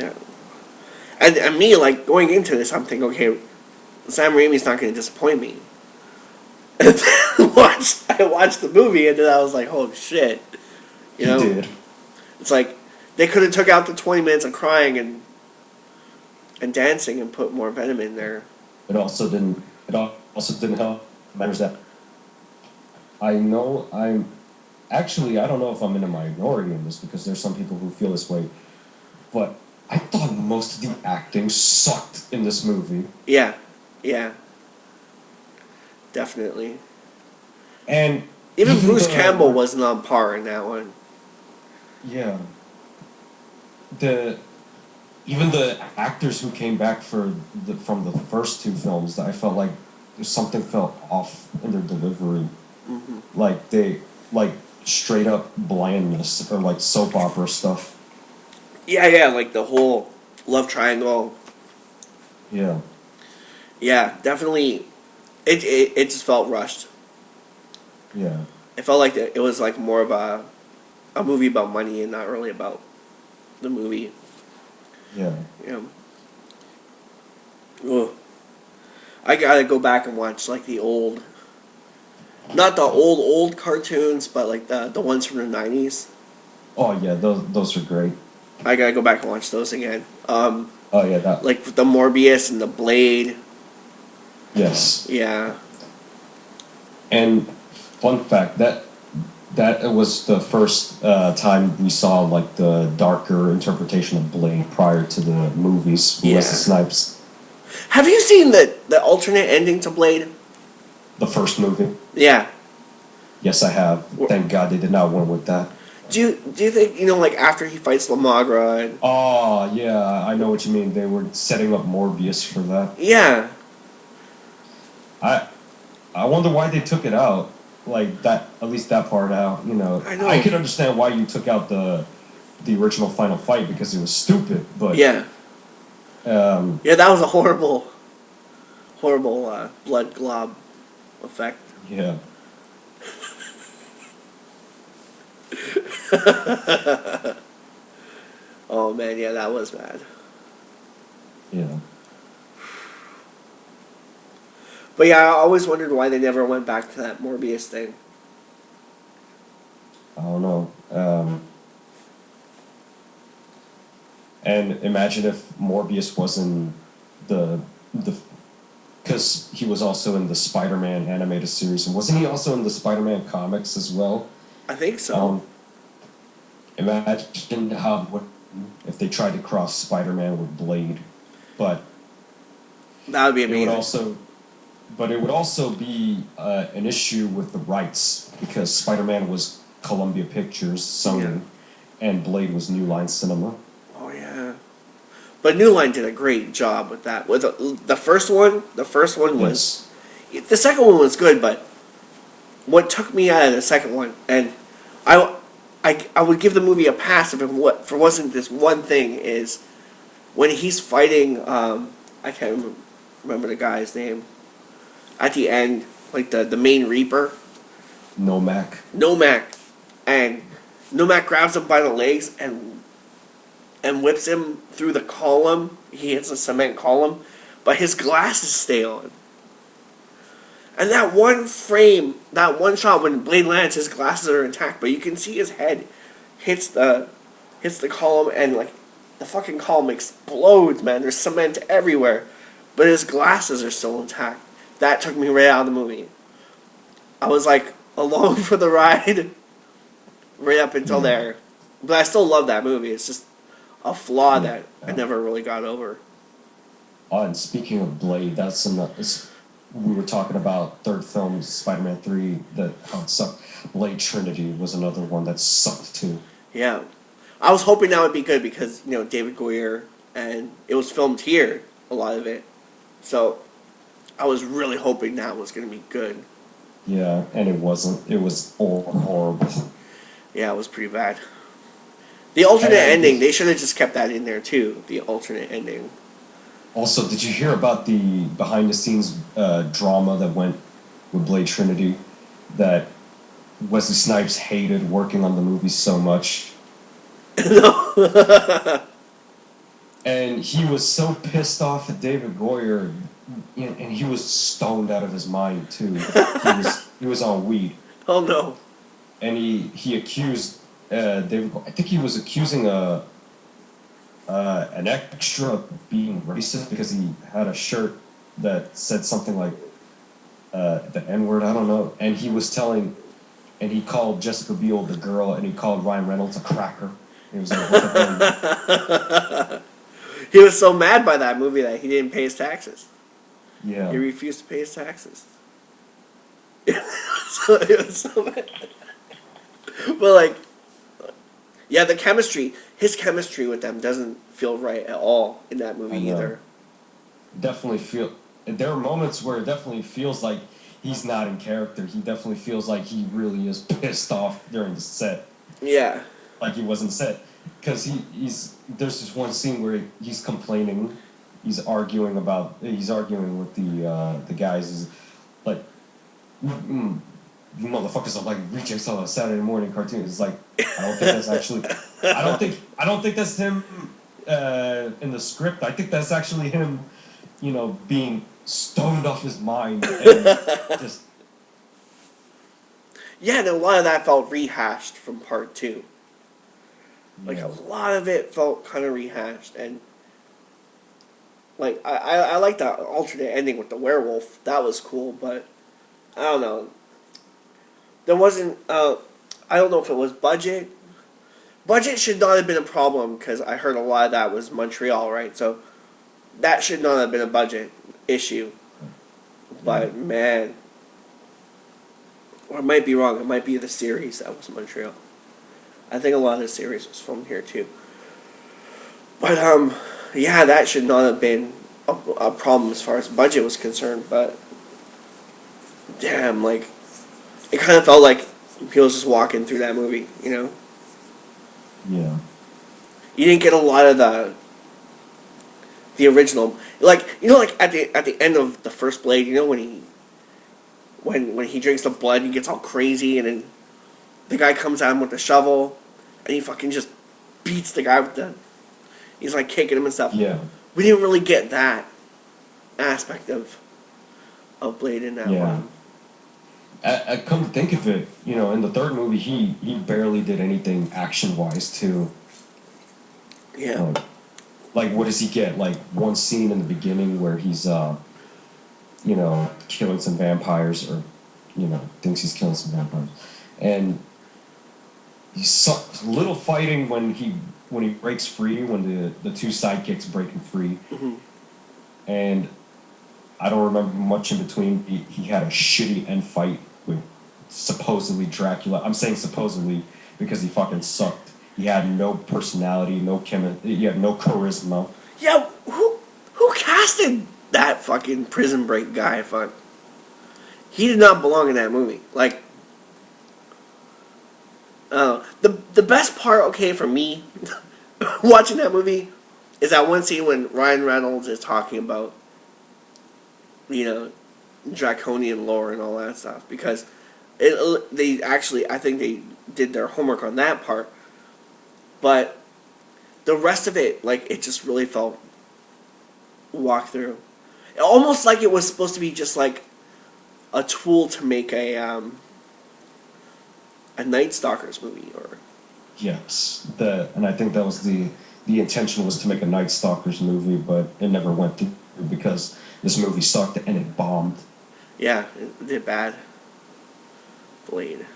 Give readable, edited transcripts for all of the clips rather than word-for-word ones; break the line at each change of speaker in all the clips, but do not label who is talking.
Yeah. And me, like, going into this, I'm thinking, okay, Sam Raimi's not going to disappoint me. And then I watched the movie, and then I was like, oh, shit. You
He
know?
did.
It's like, they could have took out the 20 minutes of crying and dancing and put more venom in there.
It also didn't. It also didn't help matters that I know I'm. Actually, I don't know if I'm in a minority in this because there's some people who feel this way, but I thought most of the acting sucked in this movie.
Yeah. Yeah. Definitely.
And
even Bruce Campbell wasn't on par in that one.
Yeah. Even the actors who came back from the first two films, I felt like something felt off in their delivery.
Mm-hmm.
Like straight up blandness or like soap opera stuff.
Yeah, like the whole love triangle.
Yeah.
Yeah, definitely. It just felt rushed.
Yeah.
It felt like it was like more of a movie about money and not really about the movie.
Yeah.
Yeah. Ugh. I gotta go back and watch like the old, not the old cartoons, but like the ones from the 90s.
Oh yeah, those are great.
I gotta go back and watch those again.
Oh yeah, that.
Like the Morbius and the Blade.
Yes.
Yeah.
And fun fact that was the first time we saw like the darker interpretation of Blade prior to the movies.
Yeah.
Wesley Snipes.
Have you seen the alternate ending to Blade?
The first movie.
Yeah.
Yes, I have. Thank God they did not win with that.
Do you think, like after he fights Lamagra and...
Oh yeah, I know what you mean. They were setting up Morbius for that.
Yeah.
I wonder why they took it out. Like that, at least that part out.
I know.
I can understand why you took out the original final fight because it was stupid. But
yeah. Yeah, that was a horrible blood glob effect.
Yeah.
Oh man, yeah, that was bad.
Yeah.
But yeah, I always wondered why they never went back to that Morbius thing.
I don't know. And imagine if Morbius wasn't the because he was also in the Spider-Man animated series, and wasn't he also in the Spider-Man comics as well?
I think so.
Imagine how if they tried to cross Spider-Man with Blade, but
that would be amazing.
It would also be an issue with the rights because Spider-Man was Columbia Pictures, Sony, and Blade was New Line Cinema.
Oh yeah, but New Line did a great job with that. With the first one, was the second one was good, but what took me out of the second one, and I would give the movie a pass if it wasn't this one thing, is when he's fighting. I can't remember the guy's name. At the end, like the main Reaper.
Nomak.
And Nomak grabs him by the legs and whips him through the column. He hits a cement column, but his glasses stay on. And that one frame, that one shot when Blade lands, his glasses are intact, but you can see his head hits the column, and like the fucking column explodes, man. There's cement everywhere, but his glasses are still intact. That took me right out of the movie. I was like along for the ride right up until there. But I still love that movie. It's just a flaw that I never really got over.
Oh, and speaking of Blade, we were talking about third film, Spider-Man 3, how it sucked. Blade Trinity was another one that sucked too.
Yeah. I was hoping that would be good because, David Goyer, and it was filmed here, a lot of it. So I was really hoping that was going to be good.
Yeah, and it wasn't. It was horrible.
Yeah, it was pretty bad. The alternate ending, they should have just kept that in there too, the alternate ending.
Also, did you hear about the behind-the-scenes drama that went with Blade Trinity? That Wesley Snipes hated working on the movie so much.
No.
And he was so pissed off at David Goyer, and he was stoned out of his mind too. He was on weed,
Oh no.
and he accused David. I think he was accusing an extra of being racist because he had a shirt that said something like the N word. I don't know, and he called Jessica Biel the girl, and he called Ryan Reynolds a cracker. He was like, "What the hell?"
He was so mad by that movie that he didn't pay his taxes.
Yeah.
He refused to pay his taxes. So it was so bad. But like, yeah, his chemistry with them doesn't feel right at all in that movie either.
Definitely feel. There are moments where it definitely feels like he's not in character. He definitely feels like he really is pissed off during the set.
Yeah.
Like he wasn't set. Because he's there's this one scene where he's complaining, he's arguing with the guys. He's like, you motherfuckers are like rejects on a Saturday morning cartoon. It's like I don't think that's actually I don't think that's him in the script. I think that's actually him, being stoned off his mind and just
Yeah, and a lot of that felt rehashed from part 2. Like, a lot of it felt kind of rehashed, and like I like that alternate ending with the werewolf. That was cool, but I don't know. There wasn't. I don't know if it was budget. Budget should not have been a problem because I heard a lot of that was Montreal, right? So that should not have been a budget issue. But man, or I might be wrong. It might be the series that was Montreal. I think a lot of the series was filmed here too. But yeah, that should not have been a problem as far as budget was concerned. But damn, like it kind of felt like he was just walking through that movie, you know.
Yeah.
You didn't get a lot of the original, like like at the end of the first Blade, when he drinks the blood, he gets all crazy, and then the guy comes at him with the shovel, and he fucking just beats the guy with the. He's like kicking him and stuff.
Yeah.
We didn't really get that aspect of Blade in that one.
I come to think of it, in the third movie, he barely did anything action-wise, too.
Yeah.
Like, what does he get? Like, one scene in the beginning where he's, killing some vampires, or, thinks he's killing some vampires. And he's little fighting when he breaks free, when the two sidekicks breaking free.
Mm-hmm.
And I don't remember much in between. He had a shitty end fight with supposedly Dracula. I'm saying supposedly because he fucking sucked. He had no personality, no he had no charisma.
Yeah, who casted that fucking Prison Break guy? Fuck, he did not belong in that movie. Like, the best part, okay, for me, watching that movie, is that one scene when Ryan Reynolds is talking about, draconian lore and all that stuff, because I think they did their homework on that part, but the rest of it, like, it just really felt walk through. Almost like it was supposed to be just like a tool to make a Night Stalkers movie, or
yes, and I think that was the intention, was to make a Night Stalkers movie, but it never went through because this movie sucked and it bombed.
Yeah, it did bad. Blade.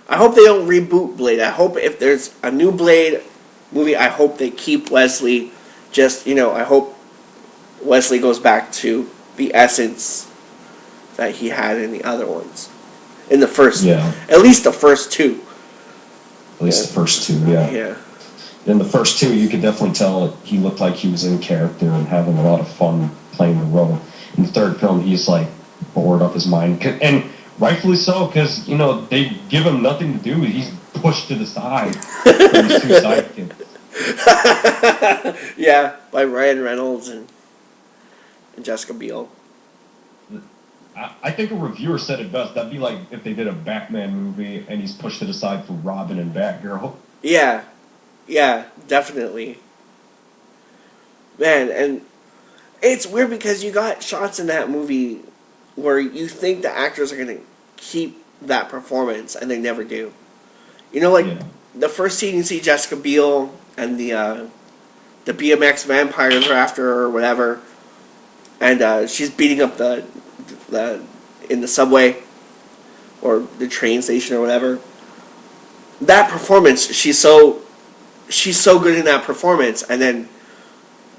I hope they don't reboot Blade. I hope if there's a new Blade movie, I hope they keep Wesley. Just, I hope Wesley goes back to the essence that he had in the other ones. In the first, at least the first two.
At least the first two, yeah.
Yeah.
In the first two, you could definitely tell he looked like he was in character and having a lot of fun playing the role. In the third film, he's like bored off his mind, and rightfully so, because they give him nothing to do. He's pushed to the side from his two sidekicks.
Yeah, by Ryan Reynolds and Jessica Biel.
I think a reviewer said it best. That'd be like if they did a Batman movie and he's pushed to the side for Robin and Batgirl.
Yeah, definitely. Man, and it's weird because you got shots in that movie where you think the actors are going to keep that performance, and they never do. You know, like,
Yeah.
the first scene you see Jessica Biel and the BMX vampires are after her or whatever, and she's beating up the in the subway or the train station or whatever. That performance, she's so good in that performance, and then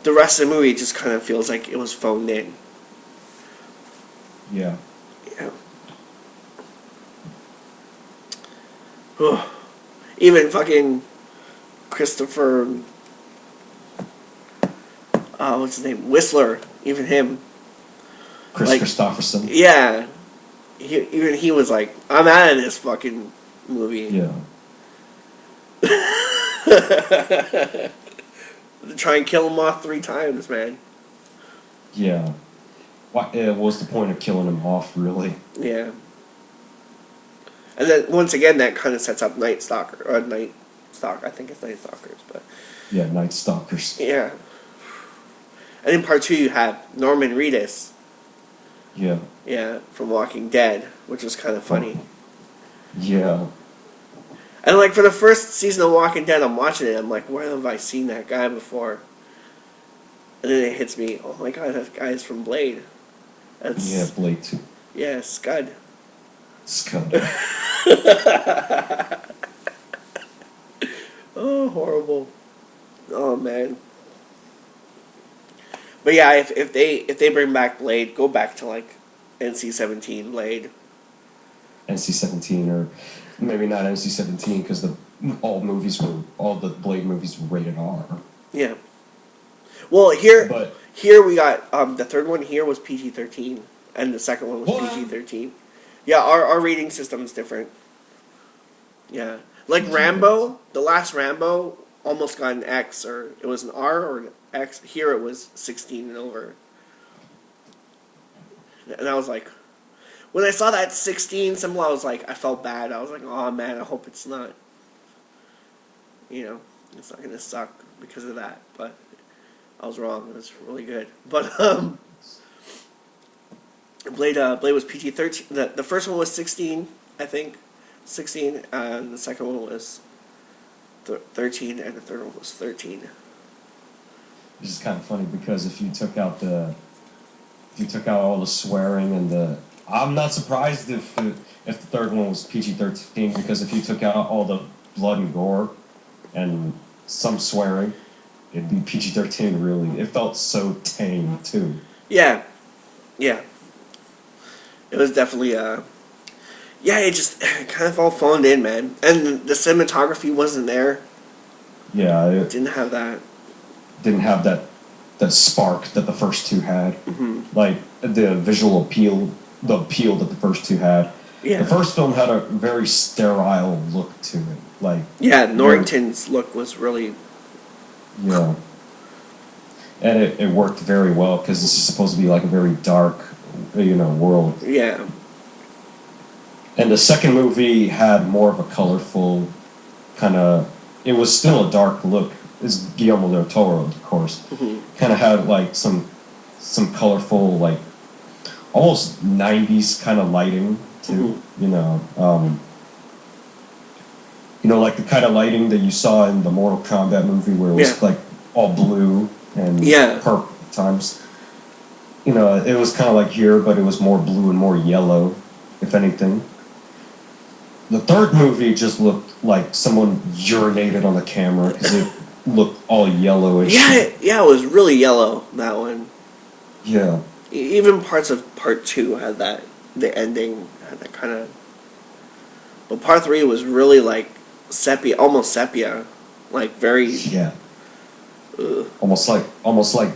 the rest of the movie just kind of feels like it was phoned in.
Yeah.
Yeah. Even fucking Christopher, what's his name? Whistler. Even him.
Chris
Like,
Christopherson.
Yeah. Even he was like, I'm out of this fucking movie.
Yeah.
Try and kill him off 3 times, man.
Yeah. What was the point of killing him off, really?
Yeah. And then, once again, that kind of sets up Night Stalker. Or Night Stalker. I think it's Night Stalkers, but...
Yeah, Night Stalkers.
Yeah. And in part 2, you have Norman Reedus.
Yeah.
Yeah, from Walking Dead, which was kind of funny.
Yeah.
And, like, for the first season of Walking Dead, I'm watching it, I'm like, where have I seen that guy before? And then it hits me, oh my god, that guy is from Blade. That's,
Yeah, Blade 2.
Yeah, Scud.
Scud.
Oh, horrible. Oh, man. But yeah, if they bring back Blade, go back to, like, NC-17 Blade.
NC-17, or maybe not NC-17, because all the Blade movies were rated R.
Yeah. Well, here
But
we got, the third one here was PG-13, and the second one was
what?
PG-13. Yeah, our rating system is different. Yeah. Like Rambo, the last Rambo almost got an X, or it was an R or an X. Here it was 16 and over. And I was like, when I saw that 16 symbol, I was like, I felt bad. I was like, oh man, I hope it's not, it's not going to suck because of that. But I was wrong. It was really good. But, Blade was PG-13. The first one was 16, I think. 16, and the second one was 13, and the third one was 13.
Which is kind of funny, because if you took out all the swearing and I'm not surprised if the third one was PG-13, because if you took out all the blood and gore and some swearing, it'd be PG-13. Really, it felt so tame too.
Yeah. It was definitely it just kind of all phoned in, man. And the cinematography wasn't there.
Yeah, it
Didn't have that.
didn't have that spark that the first two had.
Mm-hmm.
Like the visual appeal, the appeal that the first two had.
Yeah.
The first film had a very sterile look to it. Like,
yeah, Norrington's look was really...
Yeah. And it worked very well, because this is supposed to be like a very dark, world.
Yeah.
And the second movie had more of a colorful kind of... It was still a dark look. It's Guillermo del Toro, of course.
Mm-hmm.
Kind of had like some colorful, like almost 90s kind of lighting too.
Mm-hmm.
Like the kind of lighting that you saw in the Mortal Kombat movie, where it was like all blue and purple at times. It was kind of like here, but it was more blue and more yellow, if anything. The third movie just looked like someone urinated on the camera, because it looked all yellowish.
Yeah, it was really yellow, that one.
Yeah.
Even parts of part 2 had that. The ending had that kind of... But part 3 was really like sepia, almost sepia. Like very...
Yeah. Almost like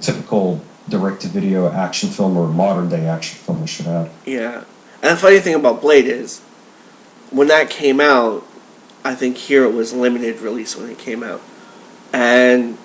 typical direct-to-video action film, or modern-day action film, I should add.
Yeah. And the funny thing about Blade is, when that came out, I think here it was limited release when it came out. And